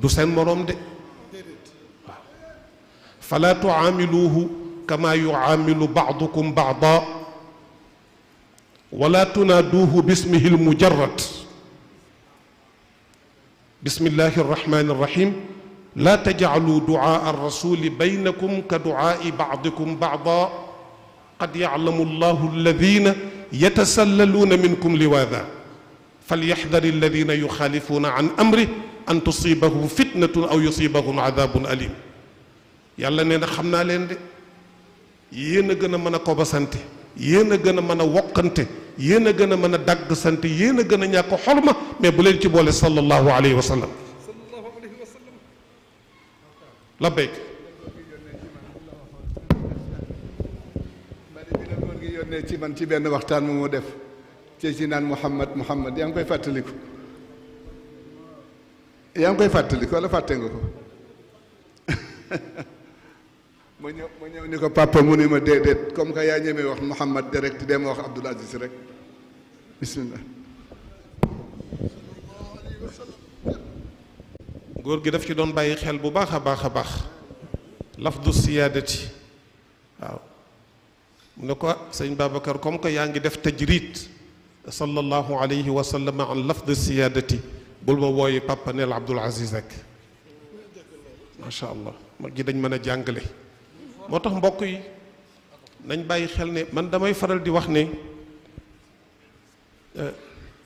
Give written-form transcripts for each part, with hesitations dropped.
du seen moroom de waaw fala tuaamiluuhu kama yuaamilu baadukum baada wala tunaaduuhu bismihi almujarrad bismillahi arrahmani arrahim la tajcaluu ducaa arrasuli baynakum ka ducaai bacdikum bacda qad yaclamu allahu alladina yatasallaluuna minkum liwaada falyaxdar alladina yuxaalifuuna an amrih an tusibahum fitnatun aw yusibahum adabun alim yàlla nee na xam naa leen de yéen a gën a mën a kobasante yéen a gën a mën a woqante yéen a gën a mën a dagg sante yéen a gën a ñàkk xorma mais bu leen ci boole sallallahu alayhi wa sallam labbayk yónnee ci man ci benn waxtaan mu def ci naan Muhammad yaa ngi koy fàttaliku wala fàtte nga ko ma ñëw ni ko papa mu ni ma déedéet comme que yaa ñemee wax Muhammad direct dem wax Abdoul Aziz rek bismillah góor gi daf ci doon bàyyi xel bu baax a baax a baax lafdu siyaadati waaw mu ne ko sëñ Babacar comme que yaa ngi def tajrid sallallahu alayhi wa sallam an lafdu siyaadati bul ma wooyi papa neel Abdoul Aziz rek macha allah mag ji dañ mën a jàngale moo tax mbokk yi nañ bàyyi xel ne man damay faral di wax ne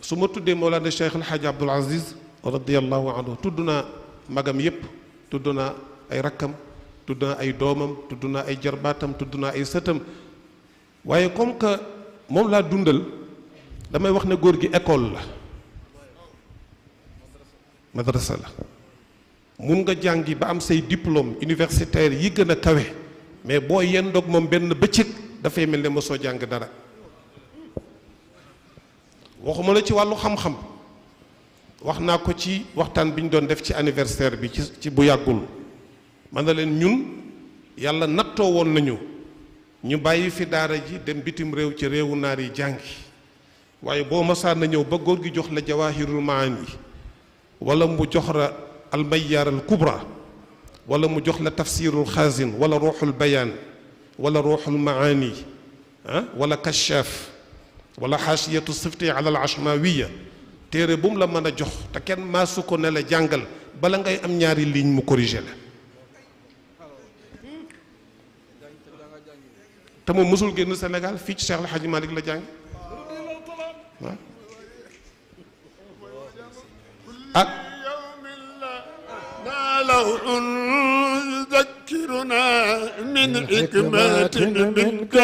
su ma tuddee Mawlana Cheikh El Hadj Abdoul Aziz radiyallahu anhu tudd naa magam yépp tudd naa ay rakkam tudd naa ay doomam tudd naa ay jarbaatam tudd naa ay sëtam waaye comme que moom laa dundal damay wax ne góor gi école la madrasa la mun nga jàngi ba am say diplôme universitaire yi gën a kawe mais boo yendoog moom benn bëccëg dafay mel ne mosoo jàng dara waxuma la ci wàllu xam-xam wax naa ko ci waxtaan bi ñu doon def ci anniversaire bi ci bu yàggul man na leen ñun yàlla nattoo woon nañu ñu bàyyi fi daara ji dem bitim réew ci réewu naar yi jàngi waaye boo masaan na ñëw ba góor gi jox la jawahirul maani wala mu jox la almayyaar al kubra wala mu jox la tafsirul xaasin wala ruuxul bayaan wala ruuxul maani wala kashaaf wala xaasiyatu sifti ala al ashmawiya téere bu mu la mën a jox te kenn maasu ko ne la jàngal bala ngay am ñaari ligne mu corrigé la te moom mësul génn Sénégal fii ci Cheikh El Hadj Malick la jàng waaw ah لوح يذكرنا من حكمة منك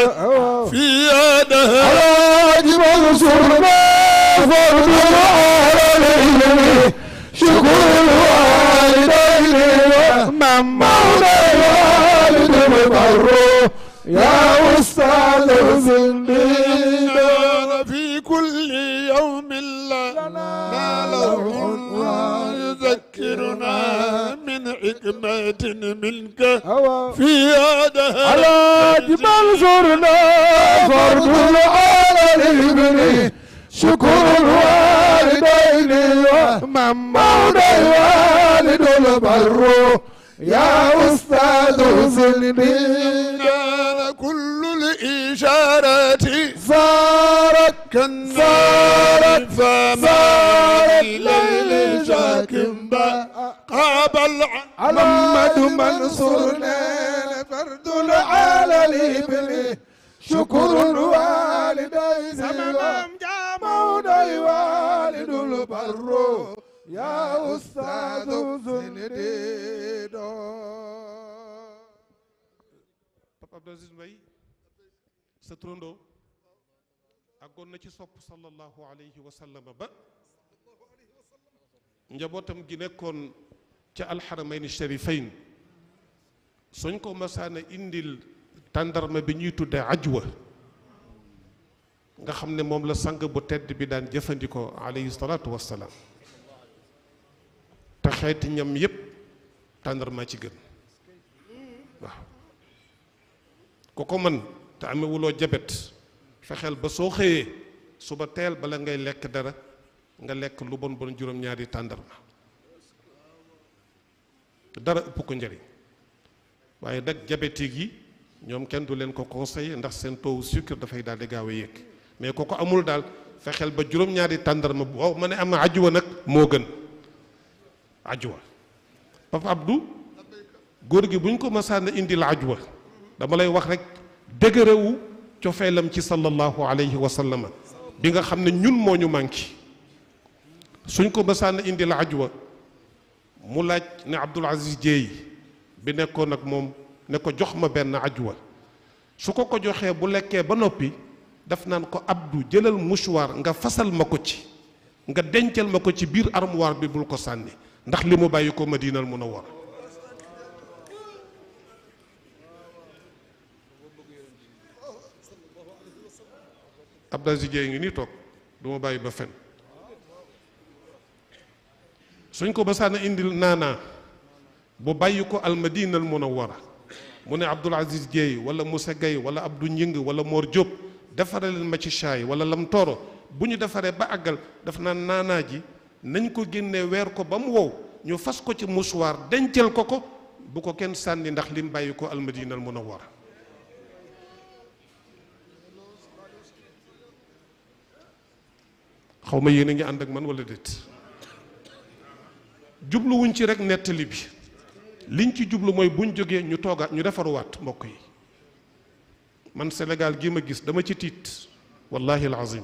في يدها واجب انصرنا فرض العالمين شكر الوالدين ومن مولى الوالد البر يا أستاذ الزندين في كل يوم لنا لوح يذكرنا من حكمة منك في يدها على جبال زرنا فرض العالمين شكر الوالدين ومن مولى الوالد البر يا أستاذ زندين كل الإشارات زارت كالنار فما الليل شاكم قابل محمد منصورنا فرد العالمين شكر الوالدين مولى والد البر يا أستاذ زنديد Papa Abdou Aziz Mbaye sa turandoo àggoon na ci sopp sallallahu alayhi wa sallam ba njabootam gi nekkoon ca alxaramayni sharifayn suñ ko masaana indil tàndarma bi ñuy tuddee ajwa nga xam ne moom la sang bu tedd bi daan jëfandikoo alayhi salaatu wassalaam te xeeti ñam yépp tàndarma ci gën waaw ku ko mën te amewuloo jabet fexeel ba soo xëyee suba teel bala ngay lekk dara nga lekk lu bon bon juróom-ñaari tàndarma dara ëpp ko njëriñ waaye nag diabétique yi ñoom kenn du leen ko conseiller ndax seen taux sucre dafay daal di gaaw a yéeg mais ko amul daal fexeel ba juróom-ñaari tàndarma bu waaw ma ne am ajwa nag moo gën ajwa Papa Abdou góor gi bu ñu ko masaan a indil ajwa dama lay wax rek dëgërewu cofeelam ci sallallahu alayhi wa sallam bi nga xam ne ñun moo ñu manqué suñ ko masaan a indil ajwa mu laaj ne Abdoul Aziz Dieye bi nekkoon ak moom ne ko jox ma benn ajwa su ko joxee bu lekkee ba noppi daf naan ko Abdou jëlal mouchoir nga fasal ma ko ci nga dencal ma ko ci biir armoire bi bul ko sànni ndax li mu bàyyi ko Madinal Munawwara Abdoul Aziz Dieye ngi nii toog du ma bàyyi ba fen suñ ko basaan a indil naanaa bu bàyyi ko al Madinal Munawwara mu ne Abdoul Aziz Dieye wala Moussa Gueye wala Abdou Ñing wala Mor Diop defaree leen ma ci chaay wala lam tooro bu ñu defaree ba àggal daf naan naanaa ji nañ ko génnee weer ko ba mu wow ñu fas ko ci mouchoir dencal ko bu ko kenn sànni ndax lim bàyyi ko al Madinal Munawwara xaw ma yéen a ngi ànd ak man wala déet jubluwuñ ci rek nettali bi liñ ci jublu mooy buñ jógee ñu toogaat ñu defaruwaat mbokk yi man Sénégal gi ma gis dama ci tiit wallahi alazim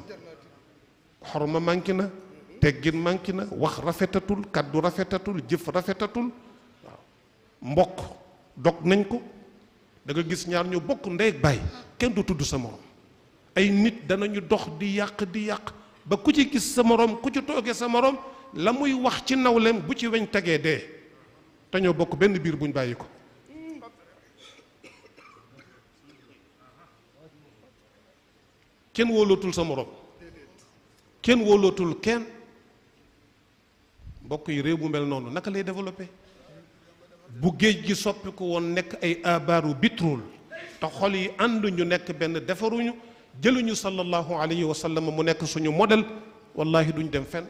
xorma manqué na teggin manqué na wax rafetatul kaddu rafetatul jëf rafetatul waaw mbokk dog nañ ko da nga gis ñaar ñu bokk ndey ak baay kenn du tudd sa morom ay nit danañu dox di yàq ba ku ci gis sa morom ku ci toogee sa morom la muy wax ci nawleem bu ci weñ tegee dee te ñoo bokk benn biir buñ bàyyi ko kenn wóolootul sa morom kenn wóolootul kenn mbokk yi réew mu mel noonu naka lay développé bu géej gi soppi ko woon nekk ay abaaru bitrol te xol yi ànd ñu nekk benn defaruñu jëluñu sallallahu alayhi wa sallam mu nekk suñu modèle wallahi duñ dem fenn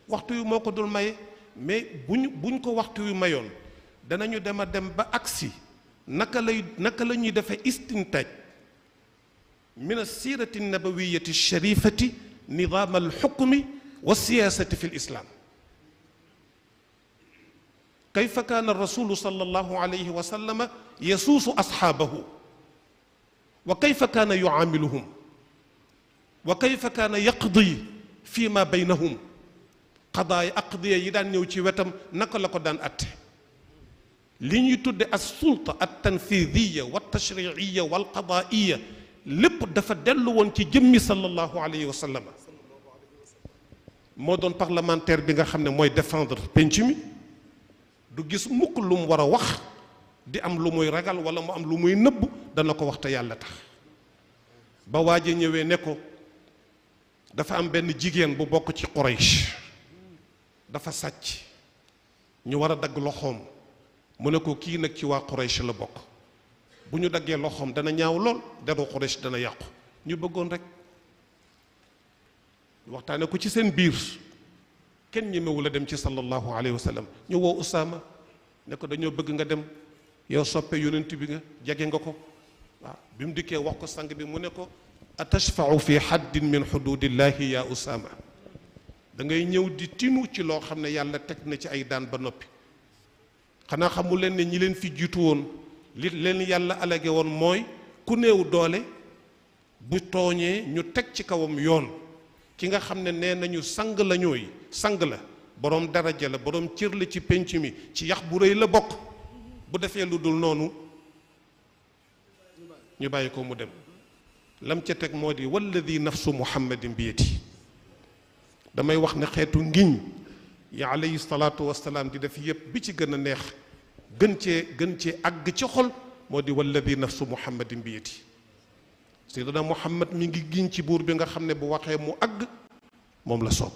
waxtu yu moo ko dul maye mais buñ ko waxtu yu mayoon danañu dem a dem ba agsi naka la ñuy defee istintaaj min as-siirati an-nabawiyyati ash-sharifati nidaam al-hukmi wa siyaasati fi al-islam kayfa kaana ar-rasulu sallallahu alayhi wa sallam yasuusu ashaabahu wa kayfa kaana yu'aamiluhum wa kayfa kaana yaqdi fi ma baynahum aqdiya yi daan ñëw ci wetam naka la ko daan atte li ñuy tudde as sulta at tanfidiya wa tashriiya wal qadaaiya lépp dafa dellu woon ci jëmmi sallallahu alayhi wa sallam moo doon parlementaire bi nga xam ne mooy défendre penc mi du gis mukk lu mu war a wax di am lu muy ragal wala mu am lu muy nëbb dana ko wax te yàlla tax ba waaje ñëwee ne ko dafa am benn jigéen bu bokk ci Quraysh dafa sàcc ñu war a dagg loxoom mu ne ko kii nag ci waa Quraysh la bokk bu ñu daggee loxoom dana ñaaw lool deru Quraysh dana yàqu ñu bëggoon rek waxtaane ko ci seen biir kenn ñemewu la dem ci sallallahu alayhi wa sallam ñu woo Usaama ne ko dañoo bëgg nga dem yow soppe yonent bi nga jege nga ko waaw bi mu dikkee wax ko sang bi mu ne ko atashfau fi haddin min xududillahi ya Usaama da ngay ñëw di tinu ci loo xam ne yàlla teg na ci ay daan ba noppi xanaa xamu leen ne ñi leen fi jiitu woon li leen yàlla alage woon mooy ku néew doole bu tooñee ñu teg ci kawam yoon ki nga xam ne nee nañu sang la ñooy sang la boroom daraja la boroom cër la ci penc mi ci yax bu rëy la bokk bu defee lu dul noonu ñu bàyyi ko mu dem lam ca teg moo di walladi nafsu muhammadin bi yadi damay wax ne xeetu ngiñ yi alayhi salaatu wasalaam di def yépp bi ci gën a neex gën cee àgg ci xol moo di walladi nafsu muhammadin bi yadi sayyidina muhammad mi ngi giñ ci buur bi nga xam ne bu waxee mu àgg moom la soob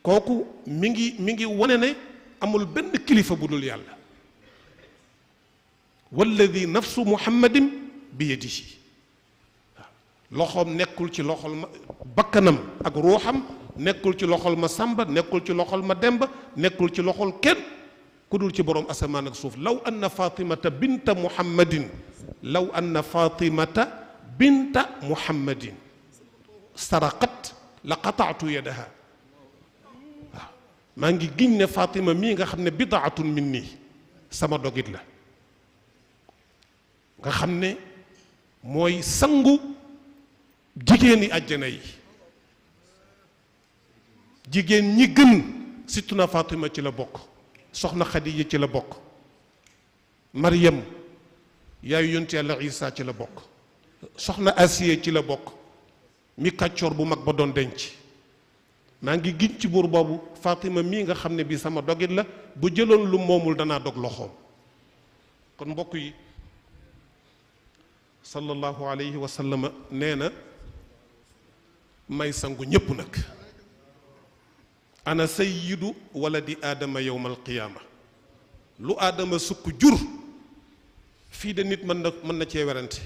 kooku mi ngi wane ne amul benn kilifa bu dul yàlla walladi nafsu muhammadin bi yadihi loxoom nekkul ci loxol bakkanam ak ruuxam nekkul ci loxol ma sàmba nekkul ci loxol ma demba nekkul ci loxol kenn ku dul ci boroom asamaan ak suuf law anna fatimata binta muhammadin law anna fatimata binta muhammadin saraqat la qataatu yadaha waaw maa ngi giñ ne Fatima mii nga xam ne bidaatun minni sama dogit la nga xam ne mooy sangu jigéeni àjjana yi jigéen ñi gën sittuna Fatima ci la bokk soxna Xadiija ci la bokk Maryam yaayu yonent Yàlla Isaa ci la bokk soxna Asiya ci la bokk mi kàccoor bu mag ba doon denc maa ngi giñ ci buur boobu Fatima mii nga xam ne bii sama dogit la bu jëloon lu moomul danaa dog loxoom kon mbokk yi sallallahu alayhi wa sallam nee na may sangu ñépp nag ana sayyidu waladi aadama yowma alqiyaama lu aadama sukk jur fii de nit mën na cee werante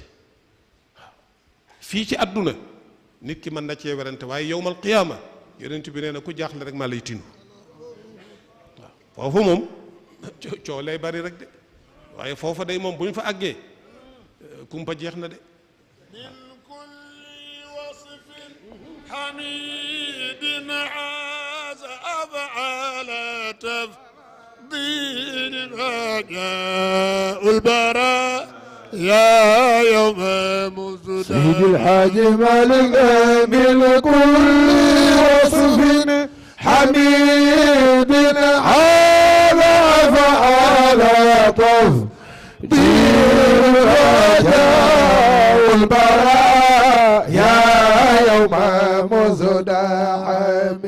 fii ci àdduna nit ki mën na cee werante waaye yowma alqiyaama yonent bi nee na ku jaaxle rek maa lay tinu waaw foofu moom coow lay bari rek de waaye foofa day moom bu ñu fa àggee kumpa jeex na de min kulli wasfin hamidin aaza af'ala tafdil rajaa'ul bara يا يوم مزدان سيد الحاج مالك من كل وصف حميد هذا فعل تفضيل رجاء البراء يا يوم مزدحم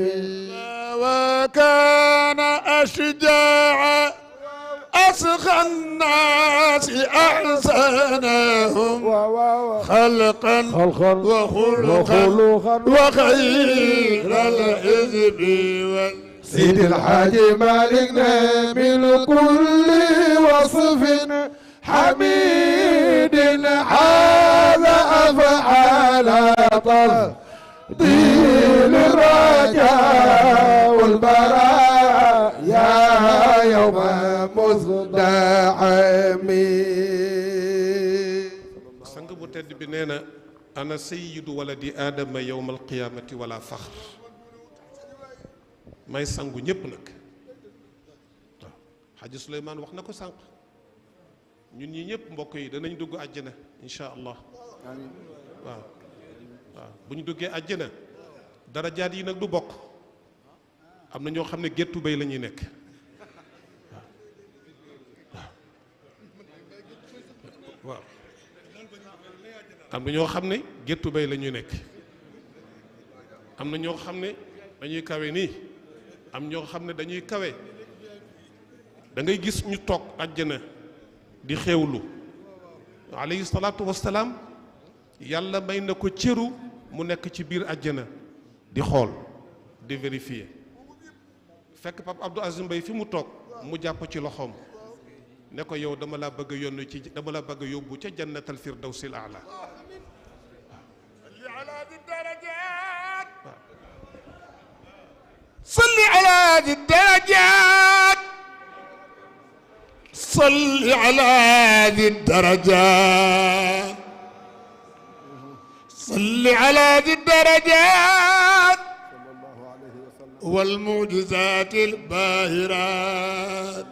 وكان أشجاع أسخى الناس أحسنهم خلقا وخلقا وخير الحزب سيد الحاج مالكنا من كل وصف حميد هذا أفعال تفضيل الرجاء والبراء يا يوم مزدحم sang bu tedd bi nee na ana sayyidu waladi aadama yowma alqiyaamati wala faxr may sangu ñépp nag waaw xaaji Suleymaan wax na ko sànq ñun ñi ñëpp mbokk yi danañ dugg àjjana insha allah waaw waaw bu ñu duggee àjjana darajaat yi nag du bokk am na ñoo xam ne géttu bay la ñuy nekk waaw am na ñoo xam ne géttu bay la ñuy nekk am na ñoo xam ne dañuy kawe nii am ñoo xam ne dañuy kawe da ngay gis ñu toog àjjana di xewlu alayhi salaatu wassalaam yàlla may na ko cëru mu nekk ci biir àjjana di xool di vérifier fekk Pape Abdou Aziz Mbaye fi mu toog mu jàpp ci loxoom ne ko yow dama laa bëgg a yónni ci dama laa bëgg a yóbbu ca jannatal firdawsil aala صل على ذي الدرجات صل على ذي الدرجات صل على ذي الدرجات والمعجزات الباهرات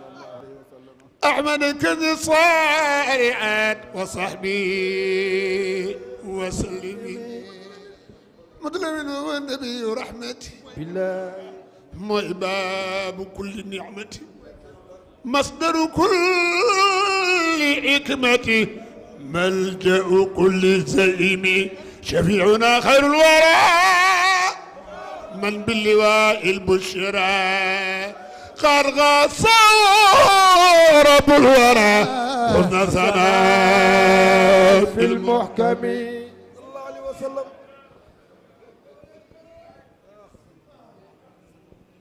أحمد كذي صارعات وصحبه وسلم مطلب هو النبي رحمتي بالله باب كل نعمة مصدر كل حكمة ملجأ كل زعيم شفيعنا خير الورى من باللواء البشرى قد صار رب الورى حسن ثناء في المحكم صلى الله عليه وسلم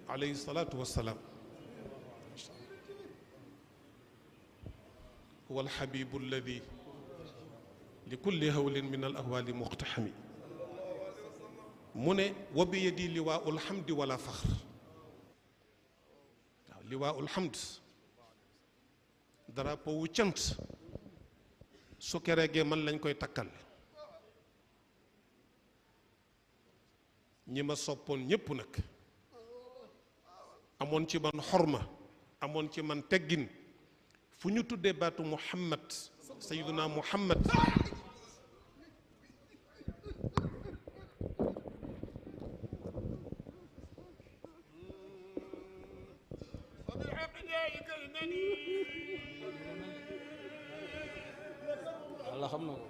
alayhi salaatu wassalaam huwa alxabibu alladi li kulli hawlin min al ahwaali muqtaxami mu ne wa bi yadi liwaa'ul hamdi wala faxr waaw liwaa'ul hamd drapeau wu cant su kereegee man lañ koy takkal ñi ma soppoon ñépp nag amoon ci man xorma amoon ci man teggin fu ñu tuddee baatu Muhammad sayyiduna Muhammad Allah xam na ko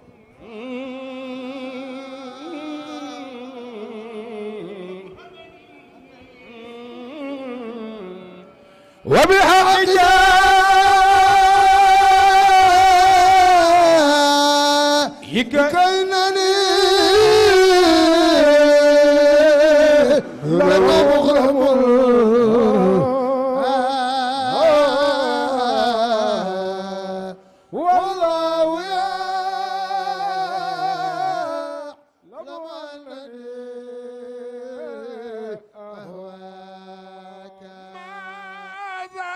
wa bi haqq يكينني لما مغرم والله يعلم أنني أهواك. ماذا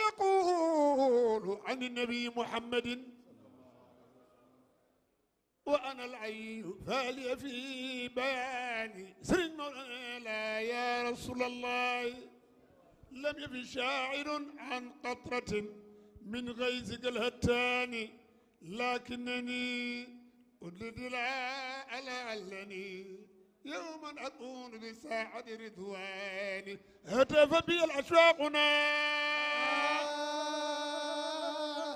يقول عن النبي محمد وأنا العين فالي في بياني سرين مولانا يا رسول الله لم يفي شاعر عن قطرة من غيظك الهتان لكنني أدلت لعلني يوما أكون بساعة رضواني هتف بي الأشواقنا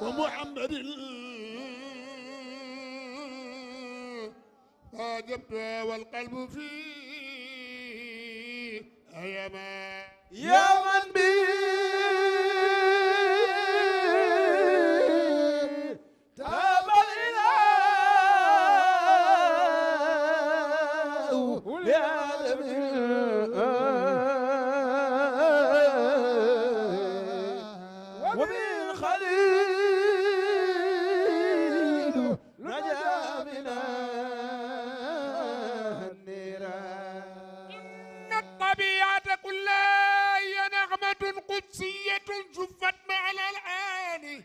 ومحمد فاجبت والقلب فيه أيما يا من بي تاب الإله لعالمين وبالخليل نجا من الطبيعة كلها هي نغمة قدسية شفت مع الألحان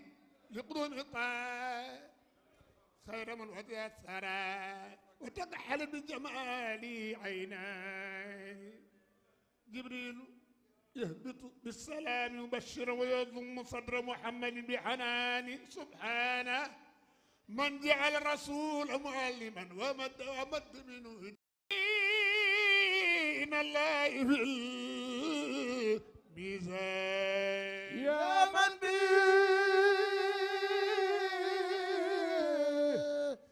لقرون إطاء خير من وجه الثرى وتكحل بجمال عيناي جبريل يهبط بالسلام يبشر ويضم صدر محمد بحنان سبحانه من جعل الرسول معلما ومد منه دين الله في الميزان يا من بي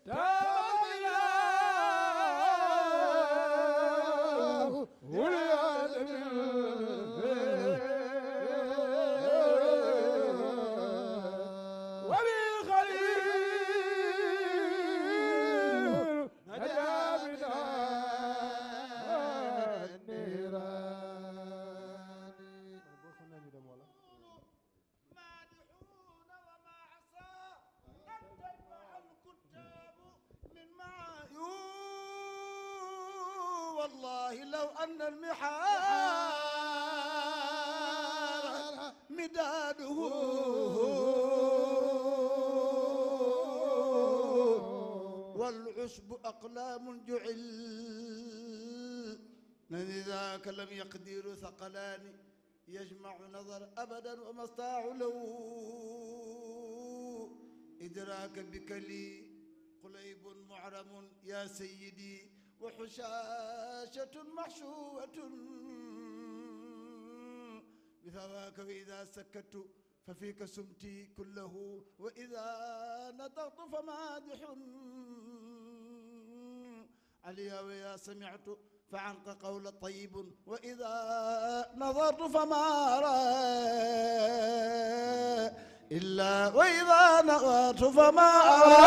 تاب الإله وبالخليل نجا من والله لو أن المحار مداده والعشب أقلام جعل من ذاك لم يقدر ثقلان يجمع نظر أبدا وما استطاع له إدراك بك لي قليب معرم يا سيدي وحشاشة محشوة بثواك وإذا سكت ففيك سمتي كله وإذا نطقت فمادح عليا ويا سمعت فعنق قول طيب وإذا نظرت فما أرى إلا وإذا نظرت فما أرى